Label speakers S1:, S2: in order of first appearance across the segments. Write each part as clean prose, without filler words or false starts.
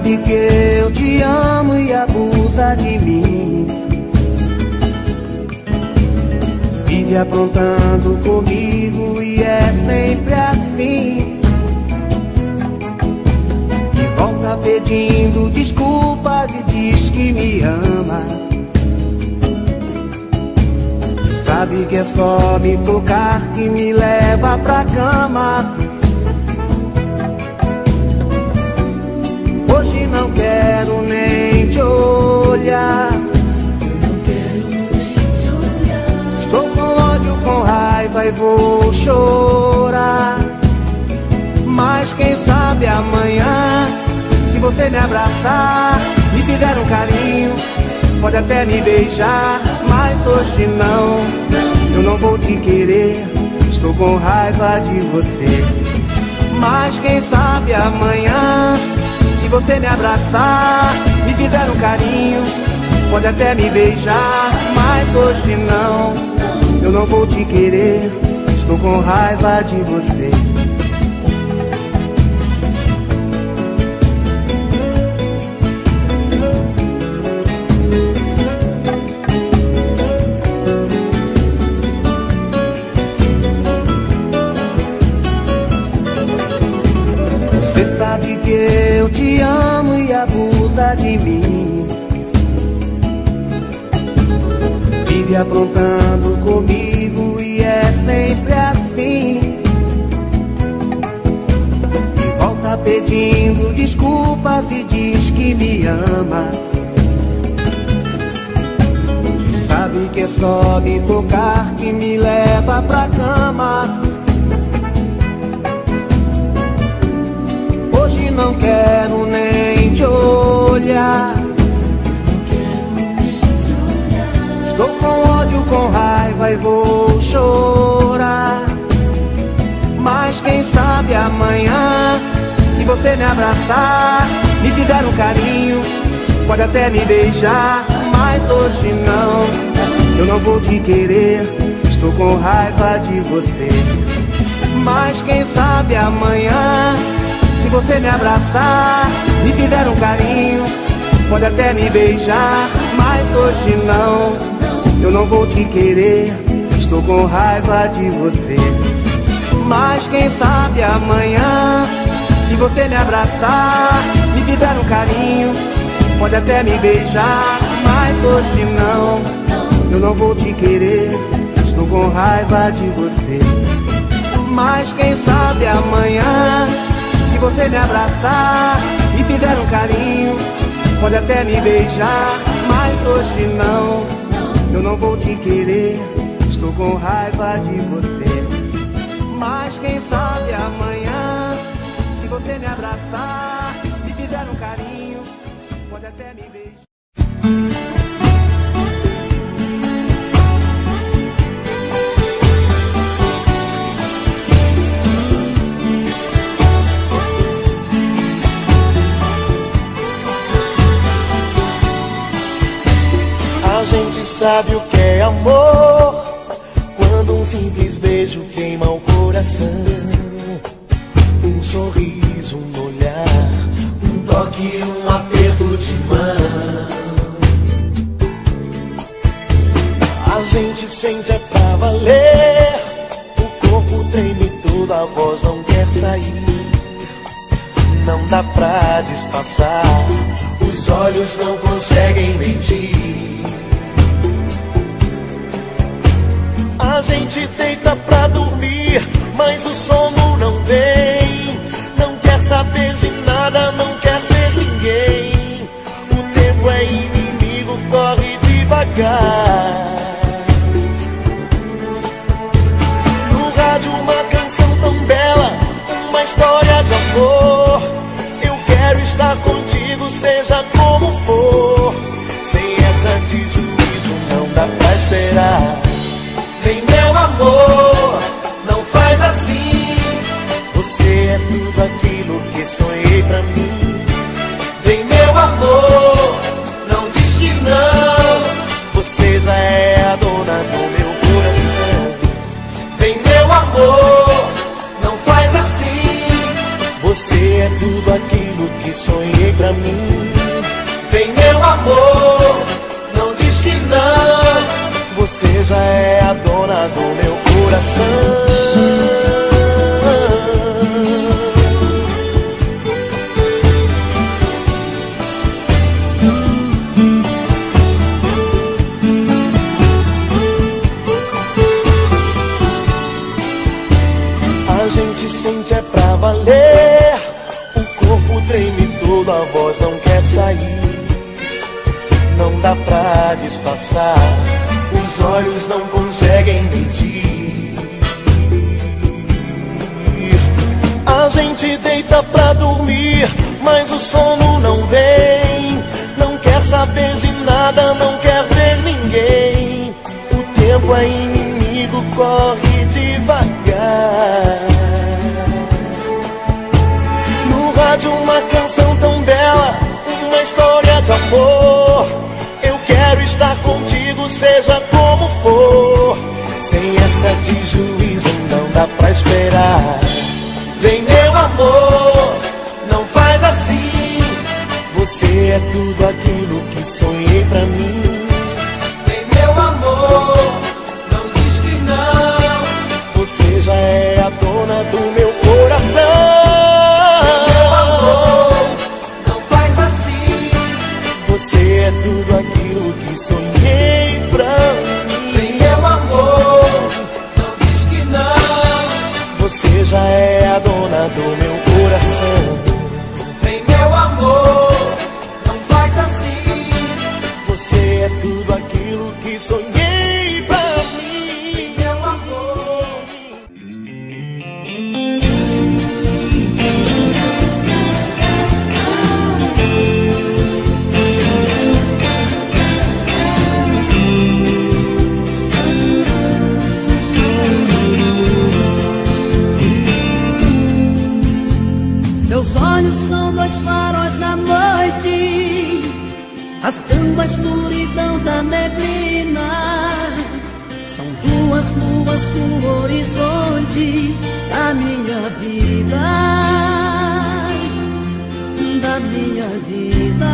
S1: sabe que eu te amo e abusa de mim. Vive aprontando comigo e é sempre assim. E volta pedindo desculpas e diz que me ama. Sabe que é só me tocar que me leva pra cama. Hoje não quero nem te olhar. Estou com ódio, com raiva e vou chorar. Mas quem sabe amanhã, se você me abraçar, me fizer um carinho, pode até me beijar. Mas hoje não, eu não vou te querer. Estou com raiva de você. Mas quem sabe amanhã, se você me abraçar, me fizer um carinho, pode até me beijar. Mas hoje não, eu não vou te querer. Estou com raiva de você. Você sabe que eu te amo e abusa de mim. Vive aprontando comigo e é sempre assim. E volta pedindo desculpas e diz que me ama. Sabe que é só me tocar que me leva pra cama. Hoje não quero nem te olhar. Estou com ódio, com raiva e vou chorar. Mas quem sabe amanhã, se você me abraçar, me fizer um carinho, pode até me beijar. Mas hoje não, eu não vou te querer. Estou com raiva de você. Mas quem sabe amanhã, se você me abraçar, me fizer um carinho, pode até me beijar. Mas hoje não, eu não vou te querer. Estou com raiva de você. Mas quem sabe amanhã, se você me abraçar, me fizer um carinho, pode até me beijar. Mas hoje não, eu não vou te querer. Estou com raiva de você. Mas quem sabe amanhã, se você me abraçar, me fizer um carinho, pode até me beijar. Mas hoje não, eu não vou te querer. Estou com raiva de você. Mas quem sabe amanhã, se você me abraçar, me fizer um carinho, pode até me beijar.
S2: A gente sabe o que é amor, quando um simples beijo queima o coração. Um sorriso, um olhar, um toque, um aperto de mão. A gente sente é pra valer, o corpo treme todo, a voz não quer sair. Não dá pra disfarçar, os olhos não conseguem mentir. A gente deita pra dormir, mas o sono não vem. Não quer saber de nada, não quer ver ninguém. O tempo é inimigo, corre devagar. No rádio uma canção tão bela, uma história de amor. Eu quero estar contigo, seja como for. Sem essa de juízo não dá pra esperar. Vem meu amor, não faz assim. Você é tudo aquilo que sonhei pra mim. Vem meu amor, não diz que não. Você já é a dona do meu coração. Vem meu amor, não faz assim. Você é tudo aquilo que sonhei pra pra mim. Vem meu amor, não diz que não. Você já é a dona do meu coração. A gente sente é pra valer. O corpo treme todo, a voz não quer sair. Não dá pra disfarçar, os olhos não conseguem mentir. A gente deita pra dormir, mas o sono não vem. Não quer saber de nada, não quer ver ninguém. O tempo é inimigo, corre devagar. No rádio uma canção tão bela, uma história de amor. Eu quero estar contigo, seja como for. Sem essa de juízo não dá pra esperar. Vem meu amor, não faz assim. Você é tudo aquilo que sonhei pra mim. Vem meu amor, não diz que não. Você já é a dona do meu coração. Você é tudo aquilo que sonhei pra mim.
S1: Vem meu amor, não diz que não.
S2: Você já é a dona do meu coração.
S1: Vem meu amor, não faz assim.
S2: Você é tudo aquilo que sonhei pra mim.
S1: Vem meu amor.
S3: Seus olhos são dois faróis da noite, rasgando a escuridão da neblina. São duas luas do horizonte da minha vida, da minha vida.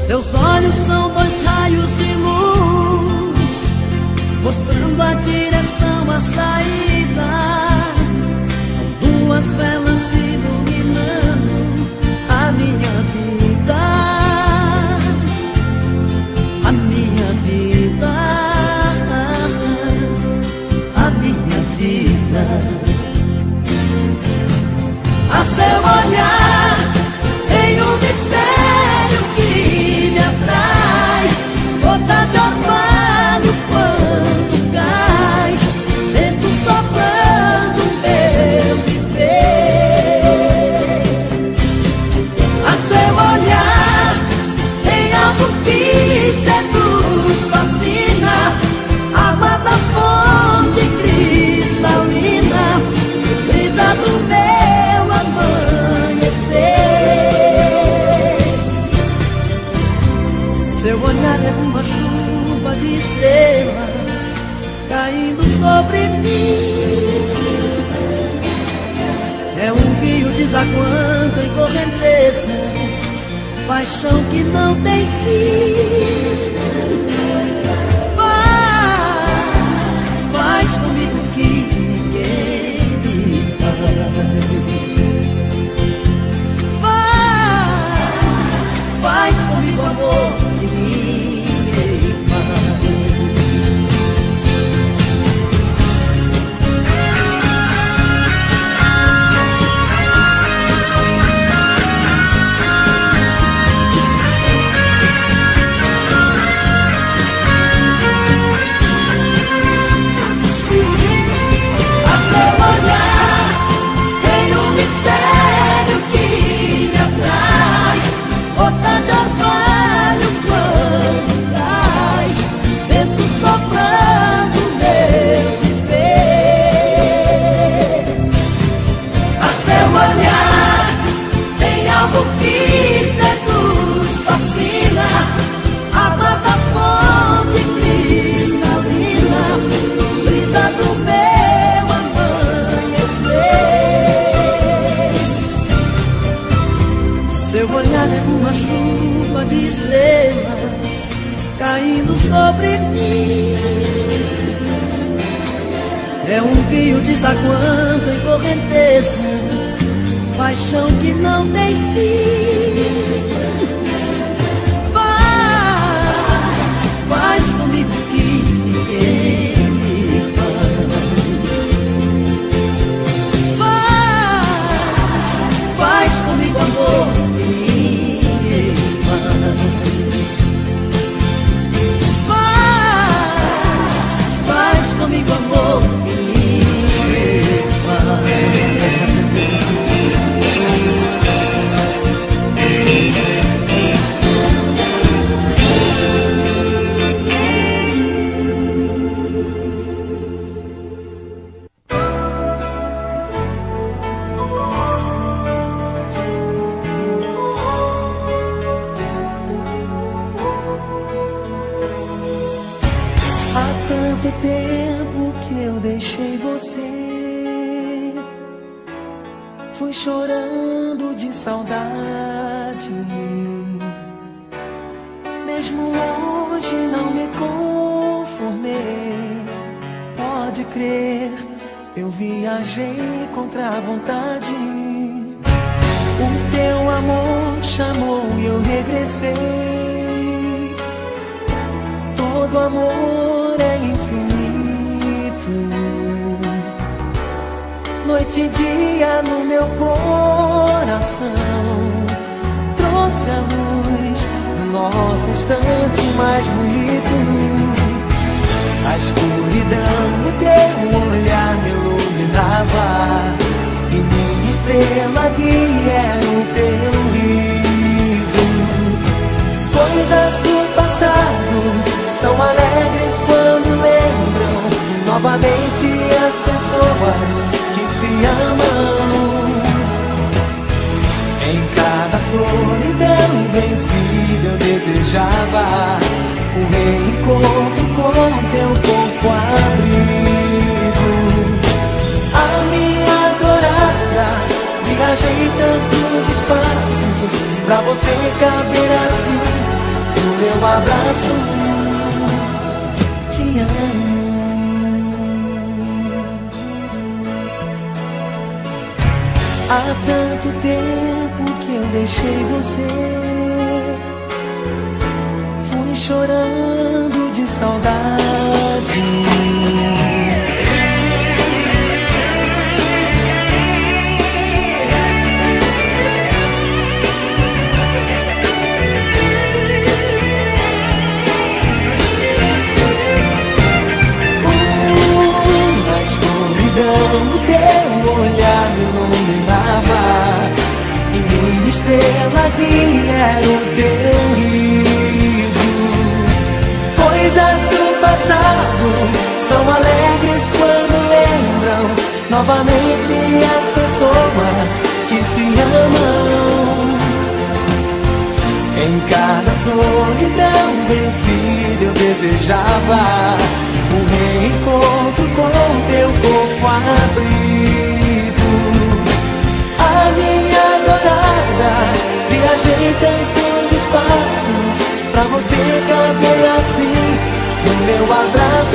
S3: Seus olhos são dois raios de luz, mostrando a direção, a saída. Duas velas iluminando a minha vida, a minha vida, a minha vida. A seu olhar tem um mistério que me atrai, gota de orvalho quando cai, vento soprando meu viver. A seu olhar tem algo que seduz, fascina, amada fonte cristalina, brisa do meu amanhecer. Seu olhar é uma chuva de estrelas caindo sobre mim. É um rio desaguando em correntezas, paixão que não tem fim. Faz comigo que ninguém me faz. Faz comigo amor que ninguém faz. Seu olhar é uma chuva de estrelas caindo sobre mim. É um rio desaguando em correntezas, paixão que não tem fim. Faz comigo que ninguém me faz. Faz comigo amor que ninguém faz. Faz comigo amor que ninguém faz.
S1: Tempo que eu deixei você, fui chorando de saudade. Mesmo hoje não me conformei. Pode crer, eu viajei contra a vontade. O teu amor chamou e eu regressei. Todo amor é infinito. Noite e dia no meu coração, trouxe a luz do nosso instante mais bonito. A escuridão no teu olhar me iluminava, e minha estrela guia era o teu riso. Coisas do passado são alegres quando lembram novamente as pessoas que se amam. Em cada solidão vencida eu desejava um reencontro com teu corpo abrigo. A minha adorada, viajei tantos espaços pra você caber assim no meu abraço. Te amo. Há tanto tempo que eu deixei você, fui chorando de saudade. O teu olhar me iluminava, e minha estrela guia era o teu riso. Coisas do passado são alegres quando lembram novamente as pessoas que se amam. Em cada solidão vencida eu desejava um reencontro com teu corpo abrigo. A minha adorada, viajei tantos espaços pra você caber assim no meu abraço.